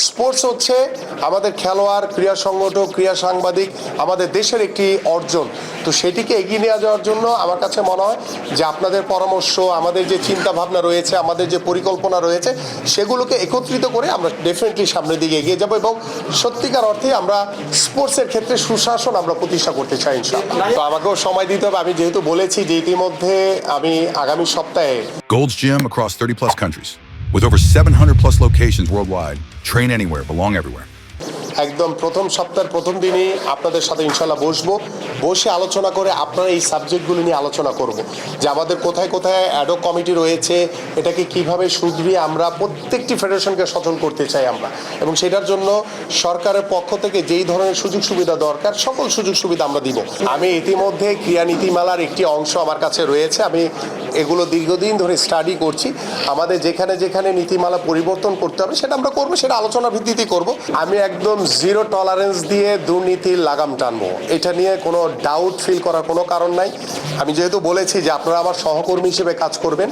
Sports হচ্ছে আমাদের খেলোয়াড়, ক্রীড়া সংগঠক, ক্রীড়া সাংবাদিক, আমাদের দেশের একটি অর্জন। তো সেটিকে এগিয়ে নিয়ে যাওয়ার জন্য আমার কাছে মনে হয় যে আপনাদের পরামর্শ, আমাদের যে চিন্তা ভাবনা রয়েছে, আমাদের যে পরিকল্পনা রয়েছে, সেগুলোকে একত্রিত করে আমরা ডেফিনেটলি সামনের দিকে এগিয়ে যাব এবং সত্যিকার অর্থে আমরা স্পোর্টসের ক্ষেত্রে সুশাসন আমরা প্রতিষ্ঠা করতে চাই ইনশাআল্লাহ। তো আমাকেও সময় দিতে হবে। আমি যেহেতু বলেছি যে ইতিমধ্যে আমি আগামী সপ্তাহে Gold's Gym across 30 plus countries. With over 700 plus locations worldwide, train anywhere, belong everywhere. একদম প্রথম সপ্তাহের প্রথম দিনই আপনাদের সাথে ইনশাল্লাহ বসে আলোচনা করে আপনারা এই সাবজেক্টগুলো নিয়ে আলোচনা করব যে আমাদের কোথায় কোথায় অ্যাডক কমিটি রয়েছে, এটাকে কিভাবে শুধরিয়ে আমরা প্রত্যেকটি ফেডারেশনকে সচল করতে চাই আমরা, এবং সেটার জন্য সরকারের পক্ষ থেকে যেই ধরনের সুযোগ সুবিধা দরকার সকল সুযোগ সুবিধা আমরা দিব। আমি ইতিমধ্যে ক্রীড়া নীতিমালার একটি অংশ আমার কাছে রয়েছে, আমি এগুলো দীর্ঘদিন ধরে স্টাডি করছি। আমাদের যেখানে যেখানে নীতিমালা পরিবর্তন করতে হবে সেটা আমরা করবো, সেটা আলোচনার ভিত্তিতে করব। আমি একদম জিরো টলারেন্স দিয়ে দুর্নীতির লাগাম টানবো, এটা নিয়ে কোনো ডাউট ফিল করার কোনো কারণ নাই। আমি যেহেতু বলেছি যে আপনারা আমার সহকর্মী হিসেবে কাজ করবেন,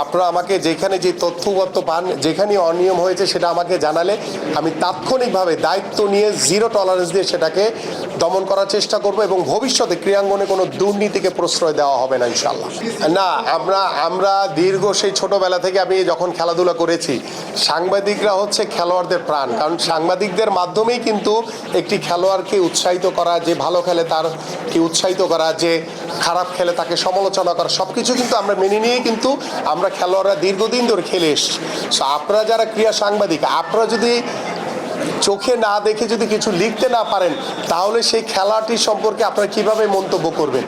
আপনারা আমাকে যেখানে যে তথ্যগত পান, যেখানে অনিয়ম হয়েছে সেটা আমাকে জানালে আমি তাৎক্ষণিকভাবে দায়িত্ব নিয়ে জিরো টলারেন্স দিয়ে সেটাকে দমন করার চেষ্টা করব এবং ভবিষ্যতে ক্রীড়াঙ্গনে কোনো দুর্নীতিকে প্রশ্রয় দেওয়া হবে না ইনশাআল্লাহ। না, আমরা দীর্ঘ সেই ছোটবেলা থেকে আমি যখন খেলাধুলা করেছি, সাংবাদিকরা হচ্ছে খেলোয়াড়দের প্রাণ, কারণ সাংবাদিকদের মাধ্যমেই কিন্তু একটি খেলোয়াড়কে উৎসাহিত করা, যে ভালো খেলে তারকে উৎসাহিত করা, যে খারাপ খেলে তাকে সমালোচনা করা, সব কিছু কিন্তু আমরা মেনে নিয়েই কিন্তু আমরা খেলোয়াড়রা দীর্ঘদিন ধরে খেলে এসছি। সো আপনারা যারা ক্রীড়া সাংবাদিক, আপনারা যদি চোখে না দেখে যদি কিছু লিখতে না পারেন, তাহলে সেই খেলাটি সম্পর্কে আপনারা কিভাবে মন্তব্য করবেন?